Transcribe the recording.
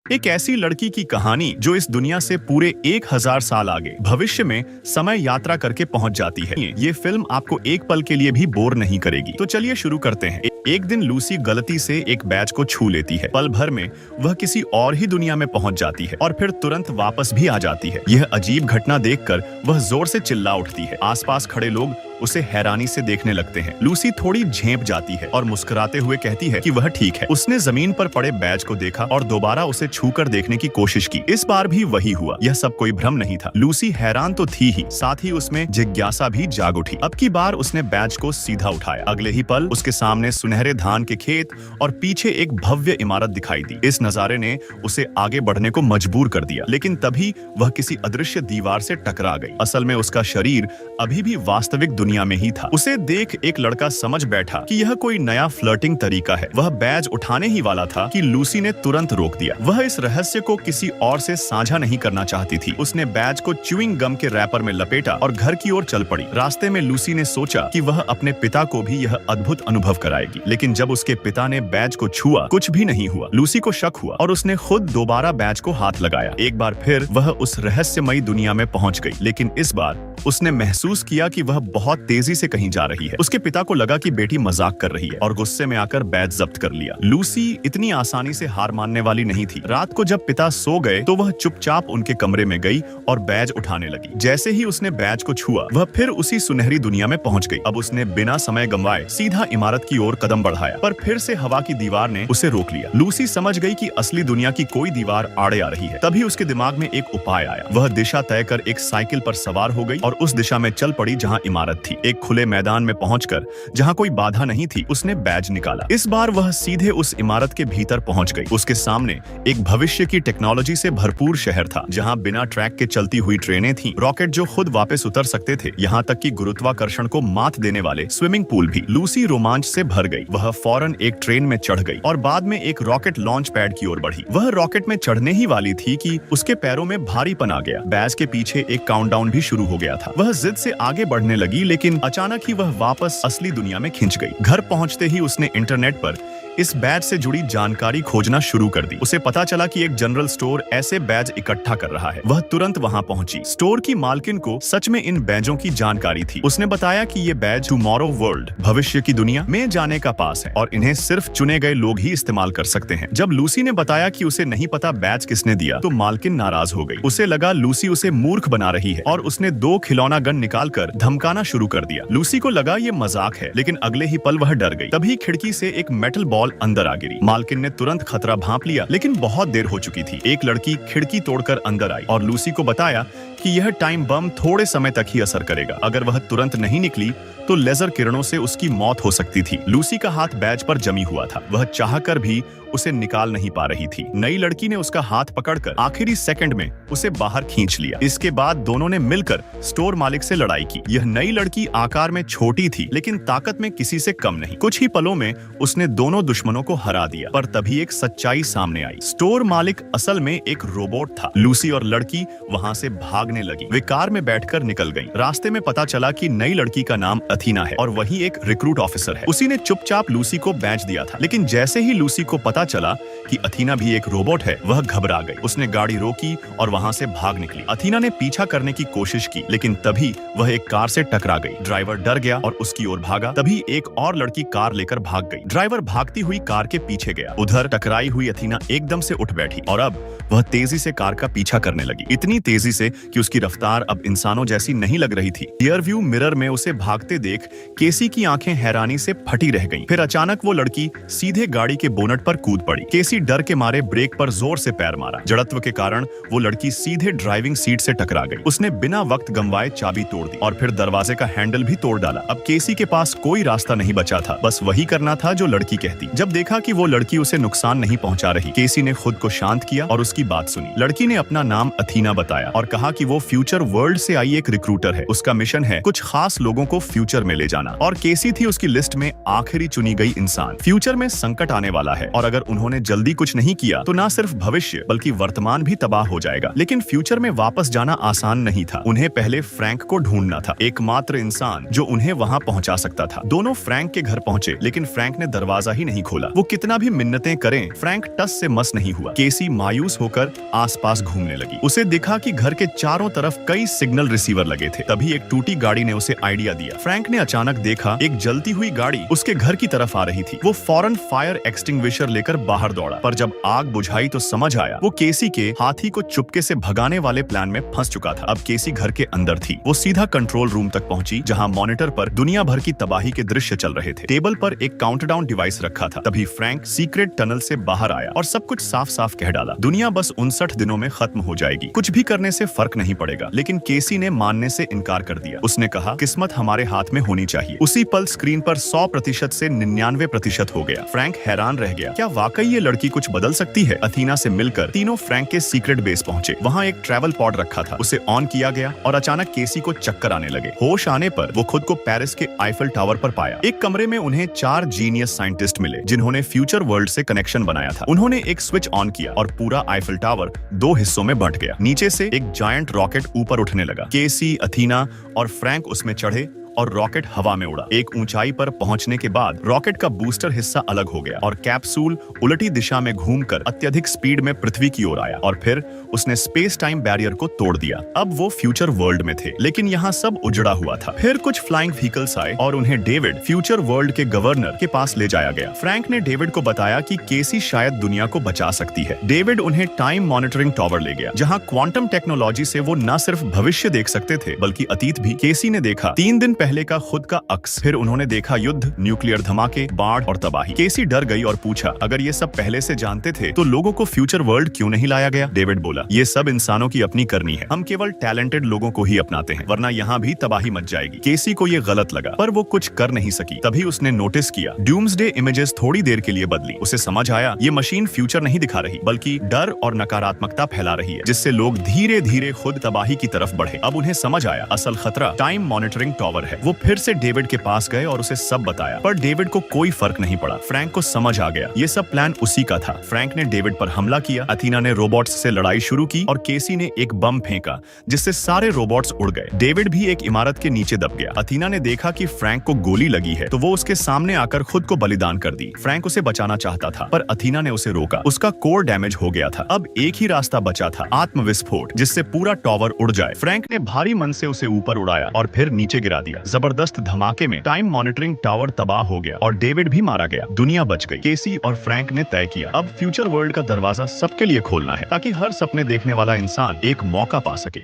एक ऐसी लड़की की कहानी जो इस दुनिया से पूरे 1000 साल आगे भविष्य में समय यात्रा करके पहुंच जाती है। ये फिल्म आपको एक पल के लिए भी बोर नहीं करेगी। तो चलिए शुरू करते हैं। एक दिन लूसी गलती से एक बैच को छू लेती है। पल भर में वह किसी और ही दुनिया में पहुंच जाती है और फिर तुरंत वापस भी आ जाती है। यह अजीब घटना देखकर वह जोर से चिल्ला उठती है। आसपास खड़े लोग उसे हैरानी से देखने लगते हैं। लूसी थोड़ी झेंप जाती है और मुस्कुराते हुए कहती है कि वह ठीक है। उसने जमीन पर पड़े बैज को देखा और दोबारा उसे छूकर देखने की कोशिश की। इस बार भी वही हुआ। यह सब कोई भ्रम नहीं था। लूसी हैरान तो थी ही, साथ ही उसमें जिज्ञासा भी जाग उठी। अब की बार उसने बैज को सीधा उठाया। अगले ही पल उसके सामने सुनहरे धान के खेत और पीछे एक भव्य इमारत दिखाई दी। इस नजारे ने उसे आगे बढ़ने को मजबूर कर दिया, लेकिन तभी वह किसी अदृश्य दीवार से टकरा गई। असल में उसका शरीर अभी भी वास्तविक दुनिया में ही था। उसे देख एक लड़का समझ बैठा कि यह कोई नया फ्लर्टिंग तरीका है। वह बैज उठाने ही वाला था कि लूसी ने तुरंत रोक दिया। वह इस रहस्य को किसी और से साझा नहीं करना चाहती थी। उसने बैज को च्युइंग गम के रैपर में लपेटा और घर की ओर चल पड़ी। रास्ते में लूसी ने सोचा कि वह अपने पिता को भी यह अद्भुत अनुभव कराएगी, लेकिन जब उसके पिता ने बैज को छुआ, कुछ भी नहीं हुआ। लूसी को शक हुआ और उसने खुद दोबारा बैज को हाथ लगाया। एक बार फिर वह उस रहस्यमयी दुनिया में पहुंच गई, लेकिन इस बार उसने महसूस किया कि वह बहुत तेजी से कहीं जा रही है। उसके पिता को लगा कि बेटी मजाक कर रही है और गुस्से में आकर बैज जब्त कर लिया। लूसी इतनी आसानी से हार मानने वाली नहीं थी। रात को जब पिता सो गए तो वह चुपचाप उनके कमरे में गई और बैज उठाने लगी। जैसे ही उसने बैज को छुआ, वह फिर उसी सुनहरी दुनिया में पहुंच गई। अब उसने बिना समय गंवाए सीधा इमारत की ओर कदम बढ़ाया, पर फिर से हवा की दीवार ने उसे रोक लिया। लूसी समझ गई कि असली दुनिया की कोई दीवार आड़े आ रही है। तभी उसके दिमाग में एक उपाय आया। वह दिशा तय कर एक साइकिल पर सवार हो गई और उस दिशा में चल पड़ी जहां इमारत थी। एक खुले मैदान में पहुंचकर जहां कोई बाधा नहीं थी, उसने बैज निकाला। इस बार वह सीधे उस इमारत के भीतर पहुंच गई। उसके सामने एक भविष्य की टेक्नोलॉजी से भरपूर शहर था, जहां बिना ट्रैक के चलती हुई ट्रेनें थीं, रॉकेट जो खुद वापस उतर सकते थे, यहां तक कि गुरुत्वाकर्षण को मात देने वाले स्विमिंग पूल भी। लूसी रोमांच से भर गई। वह फौरन एक ट्रेन में चढ़ गई और बाद में एक रॉकेट लॉन्च पैड की ओर बढ़ी। वह रॉकेट में चढ़ने ही वाली थी कि उसके पैरों में भारीपन आ गया। बैज के पीछे एक काउंटडाउन भी शुरू हो गया था। वह जिद से आगे बढ़ने लगी, लेकिन अचानक ही वह वापस असली दुनिया में खिंच गई। घर पहुंचते ही उसने इंटरनेट पर इस बैज से जुड़ी जानकारी खोजना शुरू कर दी। उसे पता चला कि एक जनरल स्टोर ऐसे बैज इकट्ठा कर रहा है। वह तुरंत वहां पहुंची। स्टोर की मालकिन को सच में इन बैजों की जानकारी थी। उसने बताया कि ये बैज टुमारो वर्ल्ड, भविष्य की दुनिया में जाने का पास है और इन्हें सिर्फ चुने गए लोग ही इस्तेमाल कर सकते हैं। जब लूसी ने बताया कि उसे नहीं पता बैज किसने दिया, तो मालकिन नाराज हो गई। उसे लगा लूसी उसे मूर्ख बना रही है और उसने 2 खिलौना गन निकालकर धमकाना शुरू कर दिया। लूसी को लगा ये मजाक है, लेकिन अगले ही पल वह डर गई। तभी खिड़की से एक मेटल बॉल अंदर आ गिरी। मालकिन ने तुरंत खतरा भांप लिया, लेकिन बहुत देर हो चुकी थी। एक लड़की खिड़की तोड़कर अंदर आई और लूसी को बताया कि यह टाइम बम थोड़े समय तक ही असर करेगा। अगर वह तुरंत नहीं निकली तो लेजर किरणों से उसकी मौत हो सकती थी। लूसी का हाथ बैज पर जमी हुआ था। वह चाहकर भी उसे निकाल नहीं पा रही थी। नई लड़की ने उसका हाथ पकड़कर आखिरी सेकंड में उसे बाहर खींच लिया। इसके बाद दोनों ने मिलकर स्टोर मालिक से लड़ाई की। यह नई लड़की आकार में छोटी थी, लेकिन ताकत में किसी से कम नहीं। कुछ ही पलों में उसने दोनों दुश्मनों को हरा दिया। पर तभी एक सच्चाई सामने आई। स्टोर मालिक असल में एक रोबोट था। लूसी और लड़की वहां से भागने लगी। वे कार में बैठकर निकल गईं। रास्ते में पता चला कि नई लड़की का नाम अथीना है और वही एक रिक्रूट ऑफिसर है। उसी ने चुपचाप लूसी को बैच दिया था, लेकिन जैसे ही लूसी को पता चला कि अथीना भी एक रोबोट है, वह घबरा गई। उसने गाड़ी रोकी और वहां से भाग निकली। अथीना ने पीछा करने की कोशिश की, लेकिन तभी वह एक कार से टकरा गई। ड्राइवर डर गया और उसकी ओर भागा। तभी एक और लड़की कार लेकर भाग गई। ड्राइवर भागती हुई कार के पीछे गया। उधर टकराई हुई अथीना एकदम से उठ बैठी और अब वह तेजी से कार का पीछा करने लगी। इतनी तेजी से कि उसकी रफ्तार अब इंसानों जैसी नहीं लग रही थी। रियर व्यू मिरर में उसे भागते देख केसी की आंखें हैरानी से फटी रह गईं। फिर अचानक वो लड़की सीधे गाड़ी के बोनट पर कूद पड़ी। केसी डर के मारे ब्रेक पर जोर से पैर मारा। जड़त्व के कारण वो लड़की सीधे ड्राइविंग सीट से टकरा गई। उसने बिना वक्त गंवाए चाबी तोड़ दी और फिर दरवाजे का हैंडल भी तोड़ डाला। अब केसी के पास कोई रास्ता नहीं बचा था, बस वही करना था जो लड़की कहती। जब देखा कि वो लड़की उसे नुकसान नहीं पहुंचा रही, केसी ने खुद को शांत किया और उसकी बात सुनी। लड़की ने अपना नाम अथीना बताया और कहा कि वो फ्यूचर वर्ल्ड से आई एक रिक्रूटर है। उसका मिशन है कुछ खास लोगों को फ्यूचर फ्यूचर में ले जाना, और केसी थी उसकी लिस्ट में आखिरी चुनी गई इंसान। फ्यूचर में संकट आने वाला है और अगर उन्होंने जल्दी कुछ नहीं किया तो न सिर्फ भविष्य बल्कि वर्तमान भी तबाह हो जाएगा। लेकिन फ्यूचर में वापस जाना आसान नहीं था। उन्हें पहले फ्रैंक को ढूंढना था, एकमात्र इंसान जो उन्हें वहां पहुंचा सकता था। दोनों फ्रैंक के घर पहुंचे, लेकिन फ्रैंक ने दरवाजा ही नहीं खोला। वो कितना भी मिन्नतें करें, फ्रैंक टस से मस नहीं हुआ। केसी मायूस होकर आसपास घूमने लगी। उसे दिखा कि घर के चारों तरफ कई सिग्नल रिसीवर लगे थे। तभी एक टूटी गाड़ी ने उसे आइडिया दिया। फ्रैंक ने अचानक देखा एक जलती हुई गाड़ी उसके घर की तरफ आ रही थी। वो फौरन फायर एक्सटिंग्विशर लेकर बाहर दौड़ा, पर जब आग बुझाई तो समझ आया वो केसी के हाथी को चुपके से भगाने वाले प्लान में फंस चुका था। अब केसी घर के अंदर थी। वो सीधा कंट्रोल रूम तक पहुंची, जहां मॉनिटर पर दुनिया भर की तबाही के दृश्य चल रहे थे। टेबल पर एक काउंटडाउन डिवाइस रखा था। तभी फ्रैंक सीक्रेट टनल से बाहर आया और सब कुछ साफ साफ कह डाला। दुनिया बस 59 दिनों में खत्म हो जाएगी, कुछ भी करने से फर्क नहीं पड़ेगा। लेकिन केसी ने मानने से इनकार कर दिया। उसने कहा किस्मत हमारे हाथ में होनी चाहिए। उसी पल स्क्रीन पर 100% से 99% हो गया। फ्रैंक हैरान रह गया, क्या वाकई ये लड़की कुछ बदल सकती है? अथीना से मिलकर तीनों फ्रैंक के सीक्रेट बेस पहुंचे। वहां एक ट्रैवल पॉड रखा था, उसे ऑन किया गया और अचानक केसी को चक्कर आने लगे। होश आने पर वो खुद को पेरिस के आईफल टावर पर पाया। एक कमरे में उन्हें 4 जीनियस साइंटिस्ट मिले, जिन्होंने फ्यूचर वर्ल्ड से कनेक्शन बनाया था। उन्होंने एक स्विच ऑन किया और पूरा आईफल टावर 2 हिस्सों में बंट गया। नीचे से एक जायंट रॉकेट ऊपर उठने लगा। केसी, अथीना और फ्रैंक उसमें चढ़े और रॉकेट हवा में उड़ा। एक ऊंचाई पर पहुंचने के बाद रॉकेट का बूस्टर हिस्सा अलग हो गया और कैप्सूल उलटी दिशा में घूमकर अत्यधिक स्पीड में पृथ्वी की ओर आया और फिर उसने स्पेस टाइम बैरियर को तोड़ दिया। अब वो फ्यूचर वर्ल्ड में थे, लेकिन यहाँ सब उजड़ा हुआ था। फिर कुछ फ्लाइंग व्हीकल्स आए और उन्हें डेविड, फ्यूचर वर्ल्ड के गवर्नर के पास ले जाया गया। फ्रैंक ने डेविड को बताया कि केसी शायद दुनिया को बचा सकती है। डेविड उन्हें टाइम मॉनिटरिंग टावर ले गया, जहाँ क्वांटम टेक्नोलॉजी से वो न सिर्फ भविष्य देख सकते थे बल्कि अतीत भी। केसी ने देखा 3 दिन पहले का खुद का अक्स। फिर उन्होंने देखा युद्ध, न्यूक्लियर धमाके, बाढ़ और तबाही। केसी डर गई और पूछा, अगर ये सब पहले से जानते थे तो लोगों को फ्यूचर वर्ल्ड क्यों नहीं लाया गया? डेविड बोला, ये सब इंसानों की अपनी करनी है। हम केवल टैलेंटेड लोगों को ही अपनाते हैं, वरना यहाँ भी तबाही मच जाएगी। केसी को ये गलत लगा, पर वो कुछ कर नहीं सकी। तभी उसने नोटिस किया डूम्सडे इमेजेस थोड़ी देर के लिए बदली। उसे समझ आया ये मशीन फ्यूचर नहीं दिखा रही, बल्कि डर और नकारात्मकता फैला रही है, जिससे लोग धीरे धीरे खुद तबाही की तरफ बढ़े। अब उन्हें समझ आया असल खतरा टाइम मॉनिटरिंग टावर है। वो फिर से डेविड के पास गए और उसे सब बताया, पर डेविड को कोई फर्क नहीं पड़ा। फ्रैंक को समझ आ गया ये सब प्लान उसी का था। फ्रैंक ने डेविड पर हमला किया, अथीना ने रोबोट्स से लड़ाई शुरू की और केसी ने एक बम फेंका जिससे सारे रोबोट्स उड़ गए। डेविड भी एक इमारत के नीचे दब गया। अथीना ने देखा कि फ्रैंक को गोली लगी है तो वो उसके सामने आकर खुद को बलिदान कर दी। फ्रैंक उसे बचाना चाहता था, पर अथीना ने उसे रोका। उसका कोर डैमेज हो गया था। अब एक ही रास्ता बचा था, आत्मविस्फोट, जिससे पूरा टावर उड़ जाए। फ्रैंक ने भारी मन से उसे ऊपर उड़ाया और फिर नीचे गिरा दिया। जबरदस्त धमाके में टाइम मॉनिटरिंग टावर तबाह हो गया और डेविड भी मारा गया। दुनिया बच गई। केसी और फ्रैंक ने तय किया अब फ्यूचर वर्ल्ड का दरवाजा सबके लिए खोलना है, ताकि हर सपने देखने वाला इंसान एक मौका पा सके।